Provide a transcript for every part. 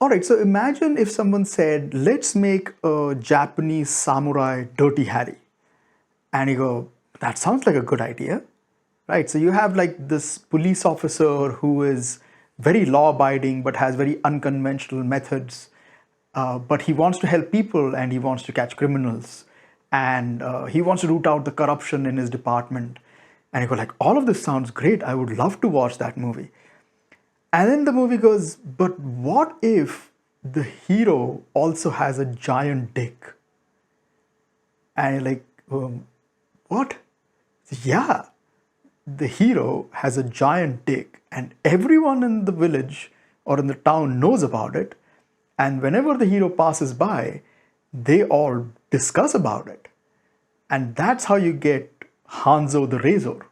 All right, so imagine if someone said, let's make a Japanese samurai Dirty Harry. And you go, that sounds like a good idea, right? So you have like this police officer who is very law abiding but has very unconventional methods. But he wants to help people and he wants to catch criminals. And he wants to root out the corruption in his department. And you go like, all of this sounds great. I would love to watch that movie. And then the movie goes, but what if the hero also has a giant dick? And you're like, what? Yeah, the hero has a giant dick, and everyone in the village or in the town knows about it. And whenever the hero passes by, they all discuss about it. And that's how you get Hanzo the Razor.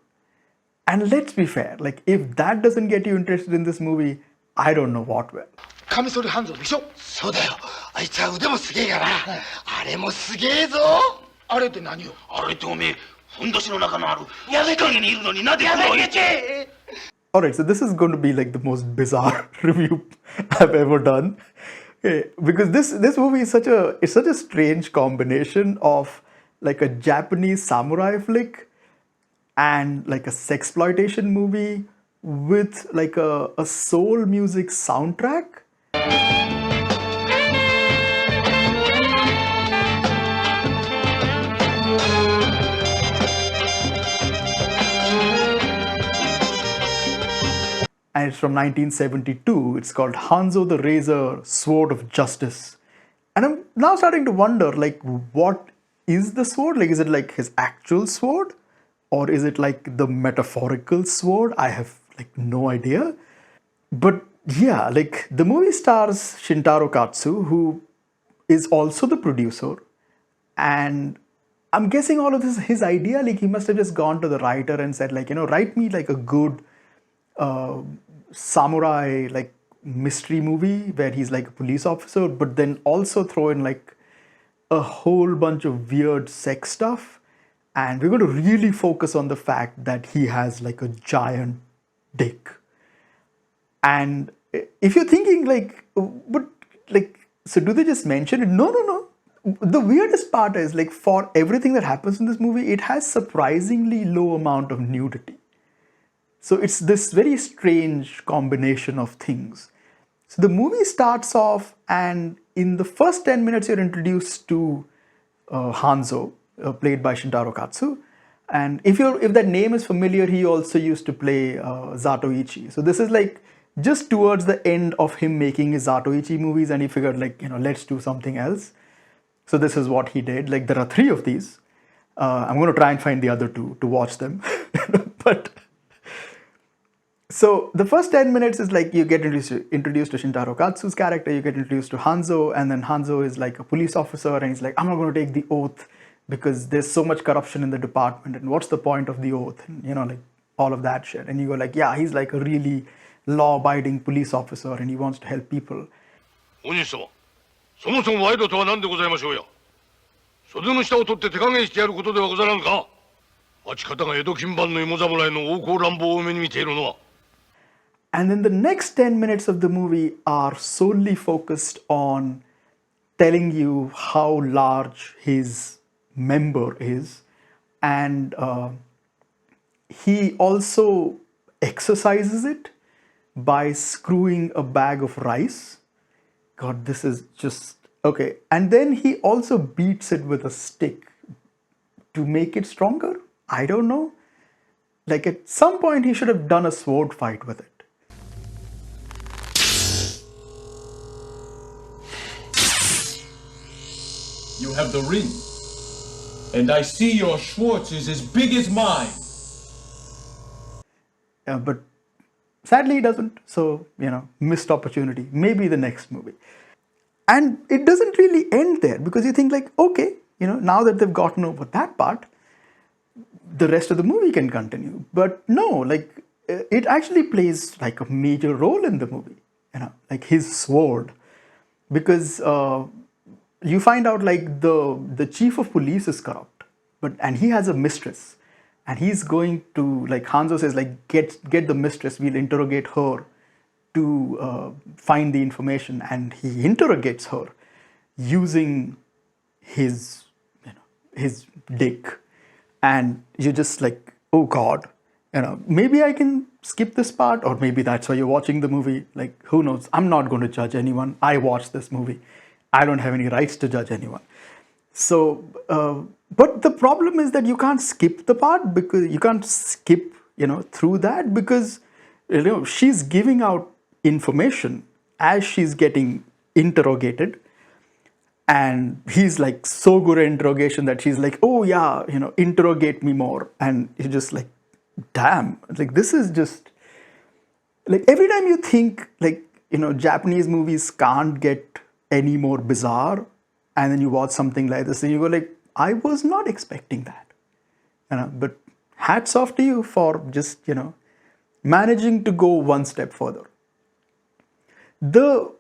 And let's be fair, like if that doesn't get you interested in this movie, I don't know what will. カミソリ半蔵でしょそうだよあいつは腕もすげえからあれもすげえぞあれって何よあれっておめえふんどしの中のあるやめ影にいるのになんでこの Alright, so this is going to be like the most bizarre review I've ever done. Okay, because this movie is such a strange combination of like a Japanese samurai flick and like a sexploitation movie with like a soul music soundtrack. And it's from 1972. It's called Hanzo the Razor, Sword of Justice. And I'm now starting to wonder, like, what is the sword? Like, is it like his actual sword? Or is it like the metaphorical sword? I have like no idea. But yeah, like the movie stars Shintaro Katsu, who is also the producer. And I'm guessing all of this is his idea. Like he must have just gone to the writer and said, like, write me like a good samurai like mystery movie where he's like a police officer, but then also throw in like a whole bunch of weird sex stuff. And we're going to really focus on the fact that he has like a giant dick. And if you're thinking like, but like, so do they just mention it? No, no, no. The weirdest part is like for everything that happens in this movie, it has surprisingly low amount of nudity. So it's this very strange combination of things. So the movie starts off and in the first 10 minutes, you're introduced to Hanzo, played by Shintaro Katsu. And if that name is familiar, he also used to play Zatoichi. So this is like just towards the end of him making his Zatoichi movies, and he figured like, let's do something else. So this is what he did. Like there are 3 of these. I'm going to try and find the other 2 to watch them. But so the first 10 minutes is like you get introduced to Shintaro Katsu's character, you get introduced to Hanzo, and then Hanzo is like a police officer and he's like, I'm not going to take the oath because there's so much corruption in the department and what's the point of the oath? And, like all of that shit. And you go like, yeah, he's like a really law-abiding police officer and he wants to help people. お主様、そもそも賄賂とは何でございましょうや。袖の下を取って手加減してやることではござらんか。町方が江戸金番の芋侍の横行乱暴を目に見ているのは。And then the next 10 minutes of the movie are solely focused on telling you how large his member is. And he also exercises it by screwing a bag of rice. God, this is just... Okay. And then he also beats it with a stick to make it stronger. I don't know. Like at some point he should have done a sword fight with it. You have the ring. And I see your Schwartz is as big as mine. But sadly, he doesn't. So, missed opportunity. Maybe the next movie. And it doesn't really end there because you think like, okay, now that they've gotten over that part, the rest of the movie can continue. But no, like it actually plays like a major role in the movie, like his sword. Because you find out like the chief of police is corrupt, and he has a mistress. And he's going to, like Hanzo says, like, get the mistress, we'll interrogate her to find the information, and he interrogates her using his, his dick, and you're just like, oh god, maybe I can skip this part, or maybe that's why you're watching the movie. Like, who knows? I'm not going to judge anyone. I watched this movie. I don't have any rights to judge anyone. So, but the problem is that you can't skip the part, because you can't skip, through that, because, she's giving out information as she's getting interrogated. And he's like so good at interrogation that she's like, oh yeah, interrogate me more. And you're just like, damn, like this is just like, every time you think like, Japanese movies can't get any more bizarre, and then you watch something like this and you go like, I was not expecting that. But hats off to you for just, managing to go one step further. But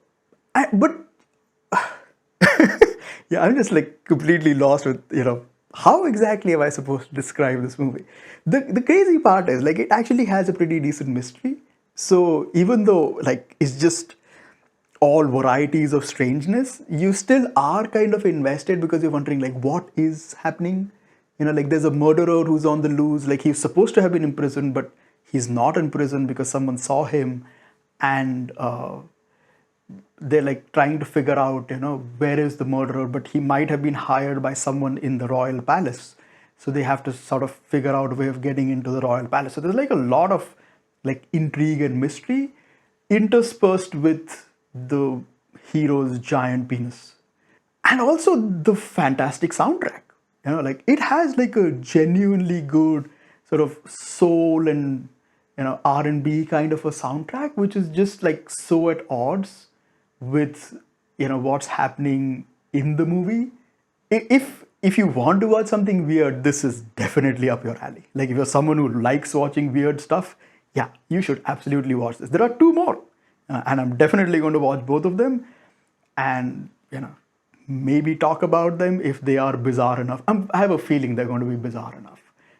yeah, I'm just like completely lost with, how exactly am I supposed to describe this movie? The crazy part is like, it actually has a pretty decent mystery. So even though like it's just all varieties of strangeness, you still are kind of invested, because you're wondering like, what is happening? Like there's a murderer who's on the loose. Like he's supposed to have been in prison, but he's not in prison because someone saw him, and they're like trying to figure out, where is the murderer, but he might have been hired by someone in the royal palace. So they have to sort of figure out a way of getting into the royal palace. So there's like a lot of like intrigue and mystery interspersed with the hero's giant penis. And also the fantastic soundtrack. Like it has like a genuinely good sort of soul and R&B kind of a soundtrack, which is just like so at odds with what's happening in the movie. If you want to watch something weird, this is definitely up your alley. Like if you're someone who likes watching weird stuff, yeah, you should absolutely watch this. There are two more, and I'm definitely going to watch both of them, and maybe talk about them if they are bizarre enough. I have a feeling they're going to be bizarre enough.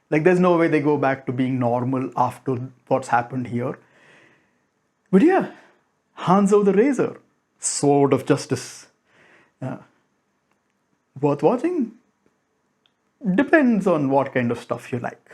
Like there's no way they go back to being normal after what's happened here. But yeah, Hanzo the Razor, Sword of Justice. Worth watching? Depends on what kind of stuff you like.